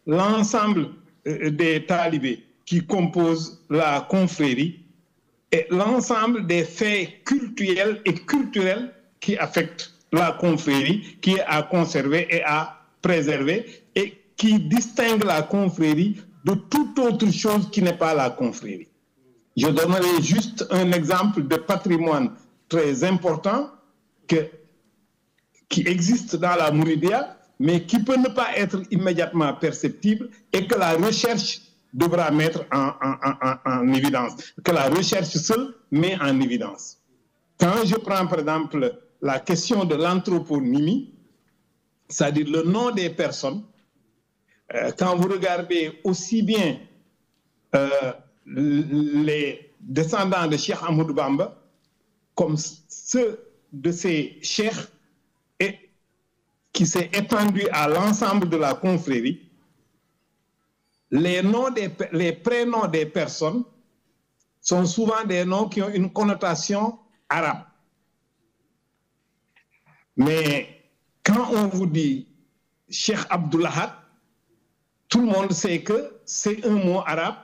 l'ensemble des talibés qui composent la confrérie et l'ensemble des faits culturels et culturels qui affectent la confrérie, qui est à conserver et à préserver et qui distingue la confrérie de toute autre chose qui n'est pas la confrérie. Je donnerai juste un exemple de patrimoine très important qui existe dans la Mouridia, mais qui peut ne pas être immédiatement perceptible et que la recherche devra mettre en évidence, que la recherche seule met en évidence. Quand je prends par exemple la question de l'anthroponymie, c'est-à-dire le nom des personnes, quand vous regardez aussi bien les descendants de Cheikh Ahmadou Bamba comme ceux de ces cheikhs et qui s'est étendu à l'ensemble de la confrérie, les prénoms des personnes sont souvent des noms qui ont une connotation arabe. Mais quand on vous dit Cheikh Abdoulahat, tout le monde sait que c'est un mot arabe,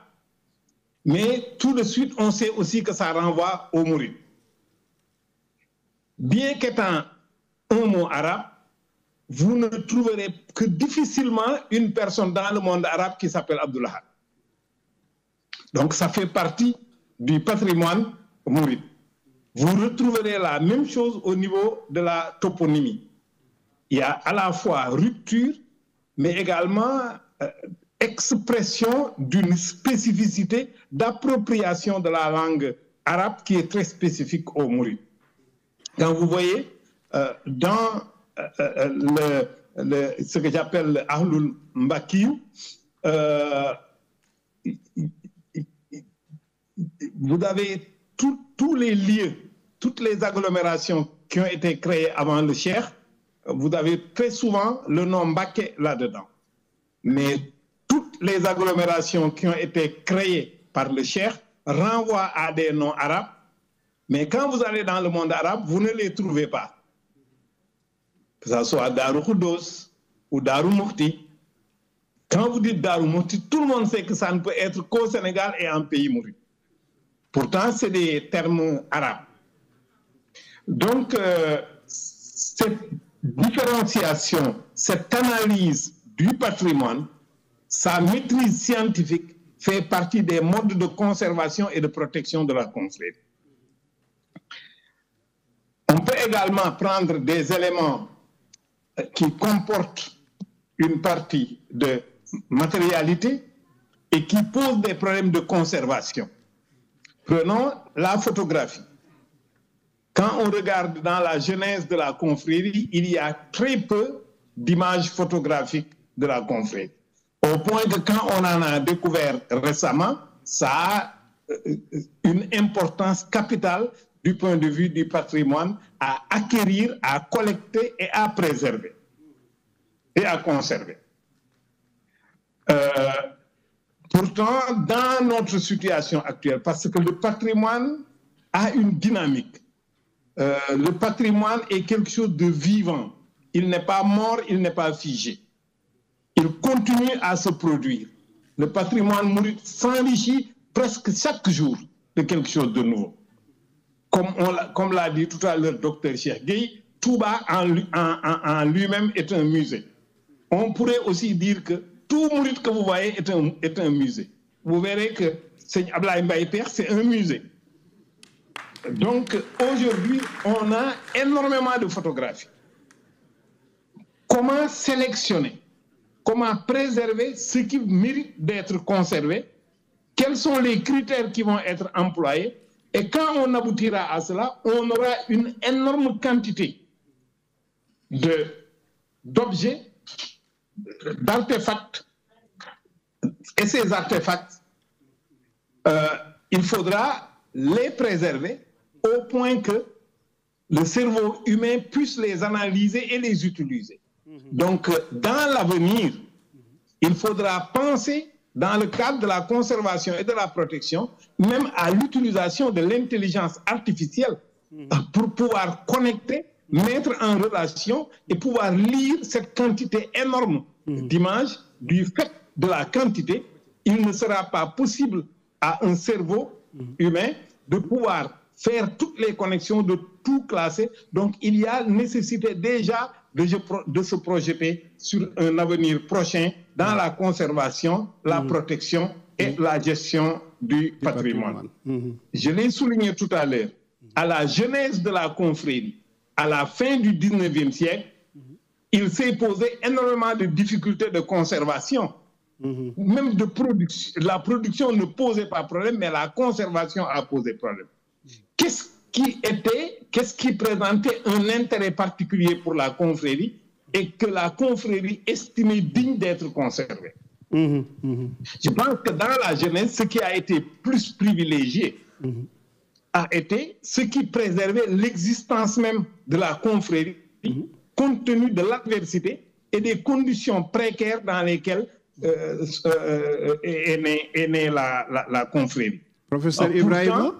mais tout de suite, on sait aussi que ça renvoie au mouride. Bien qu'étant un mot arabe, vous ne trouverez que difficilement une personne dans le monde arabe qui s'appelle Abdoulahat. Donc ça fait partie du patrimoine mouride. Vous retrouverez la même chose au niveau de la toponymie. Il y a à la fois rupture, mais également expression d'une spécificité d'appropriation de la langue arabe qui est très spécifique au mouride. Quand vous voyez dans ce que j'appelle le Ahlul Mbakiyou, vous avez tous les lieux, toutes les agglomérations qui ont été créées avant le Cheikh, vous avez très souvent le nom Mbaké là-dedans. Mais toutes les agglomérations qui ont été créées par le Cheikh renvoient à des noms arabes, mais quand vous allez dans le monde arabe, vous ne les trouvez pas. Que ce soit Darou Khoudoss ou Darou Mouhty. Quand vous dites Darou Mouhty, tout le monde sait que ça ne peut être qu'au Sénégal et en pays mouride. Pourtant, c'est des termes arabes. Donc, cette différenciation, cette analyse du patrimoine, sa maîtrise scientifique fait partie des modes de conservation et de protection de la confrérie. On peut également prendre des éléments qui comportent une partie de matérialité et qui posent des problèmes de conservation. Prenons la photographie. Quand on regarde dans la genèse de la confrérie, il y a très peu d'images photographiques de la confrérie. Au point que quand on en a découvert récemment, ça a une importance capitale du point de vue du patrimoine à acquérir, à collecter et à préserver et à conserver. Pourtant, dans notre situation actuelle, parce que le patrimoine a une dynamique, le patrimoine est quelque chose de vivant. Il n'est pas mort, il n'est pas figé. Il continue à se produire. Le patrimoine mouride s'enrichit presque chaque jour de quelque chose de nouveau. Comme l'a dit tout à l'heure Dr Cheikh Gueye, Touba en lui-même est un musée. On pourrait aussi dire que tout mouride que vous voyez est un musée. Vous verrez que Seigneur Ablaye Mbaye Père, c'est un musée. Donc aujourd'hui, on a énormément de photographies. Comment sélectionner? Comment préserver ce qui mérite d'être conservé? Quels sont les critères qui vont être employés? Et quand on aboutira à cela, on aura une énorme quantité d'objets, d'artefacts. Et ces artefacts, il faudra les préserver au point que le cerveau humain puisse les analyser et les utiliser. Donc, dans l'avenir, il faudra penser, dans le cadre de la conservation et de la protection, même à l'utilisation de l'intelligence artificielle pour pouvoir connecter, mettre en relation et pouvoir lire cette quantité énorme d'images du fait de la quantité, il ne sera pas possible à un cerveau humain de pouvoir faire toutes les connexions, de tout classer. Donc, il y a nécessité déjà de se projeter sur un avenir prochain dans la conservation, la protection et la gestion du patrimoine. Je l'ai souligné tout à l'heure, à la genèse de la confrérie, à la fin du 19e siècle, il s'est posé énormément de difficultés de conservation. Même de production. La production ne posait pas problème, mais la conservation a posé problème. Qu'est-ce qui présentait un intérêt particulier pour la confrérie et que la confrérie estimait digne d'être conservée? Je pense que dans la jeunesse, ce qui a été plus privilégié a été ce qui préservait l'existence même de la confrérie, compte tenu de l'adversité et des conditions précaires dans lesquelles est née la confrérie. Professeur Ibrahima,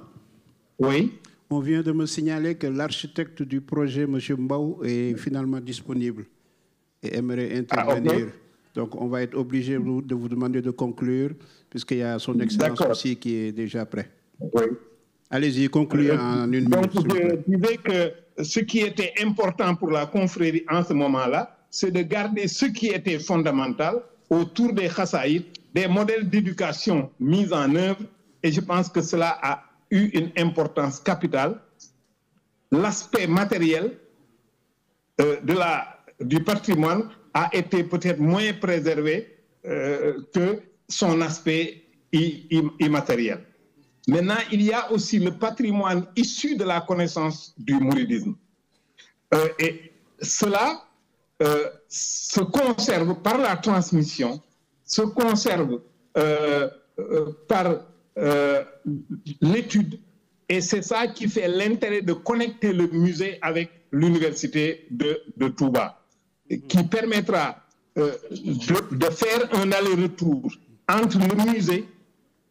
oui. On vient de me signaler que l'architecte du projet, M. Mbaou, est finalement disponible et aimerait intervenir. Donc, on va être obligé de vous demander de conclure, puisqu'il y a son excellence aussi qui est déjà prêt. Oui. Allez-y, concluez en une minute. Donc, je disais que ce qui était important pour la confrérie en ce moment-là, c'est de garder ce qui était fondamental autour des khassaïd, des modèles d'éducation mis en œuvre, et je pense que cela a eu une importance capitale. L'aspect matériel du patrimoine a été peut-être moins préservé que son aspect immatériel. Maintenant, il y a aussi le patrimoine issu de la connaissance du mouridisme. Et cela se conserve par la transmission, se conserve par l'étude, et c'est ça qui fait l'intérêt de connecter le musée avec l'université de Touba, qui permettra de faire un aller-retour entre le musée,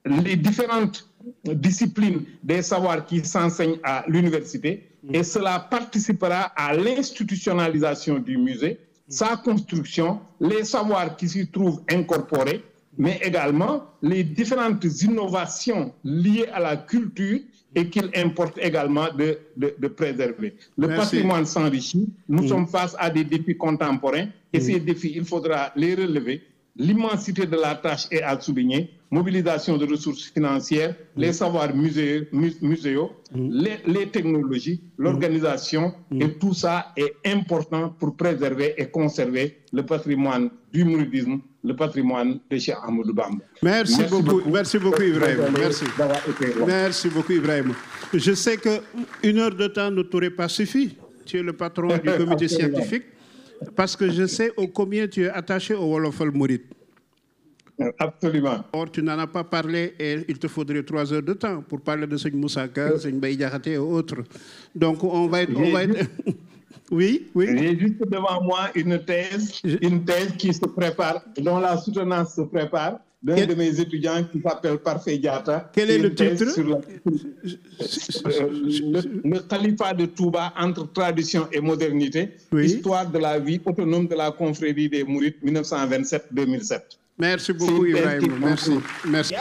les différentes disciplines des savoirs qui s'enseignent à l'université, et cela participera à l'institutionnalisation du musée, sa construction, les savoirs qui s'y trouvent incorporés, mais également les différentes innovations liées à la culture et qu'il importe également de préserver. Le patrimoine s'enrichit, nous sommes face à des défis contemporains, et ces défis, il faudra les relever. L'immensité de la tâche est à souligner, mobilisation de ressources financières, les savoirs muséaux, les technologies, l'organisation, et tout ça est important pour préserver et conserver le patrimoine du mouridisme, le patrimoine de Cheikh Ahmadou Bamba. Merci beaucoup Ibrahim. Merci beaucoup Ibrahim. Je sais qu'une heure de temps ne t'aurait pas suffi. Tu es le patron du comité scientifique. Parce que je sais combien tu es attaché au Wolofal Mouride. Absolument. Or, tu n'en as pas parlé et il te faudrait 3 heures de temps pour parler de Seigne Moussaka, Seigne Baye Diakhaté et autres. Donc, on va être... Oui. J'ai juste devant moi une thèse qui se prépare, dont la soutenance se prépare, d'un de mes étudiants qui s'appelle Parfait Diatta. Quel est le titre? Le califat de Touba entre tradition et modernité, histoire de la vie autonome de la confrérie des Mourides 1927-2007. Merci beaucoup Ibrahim. Merci.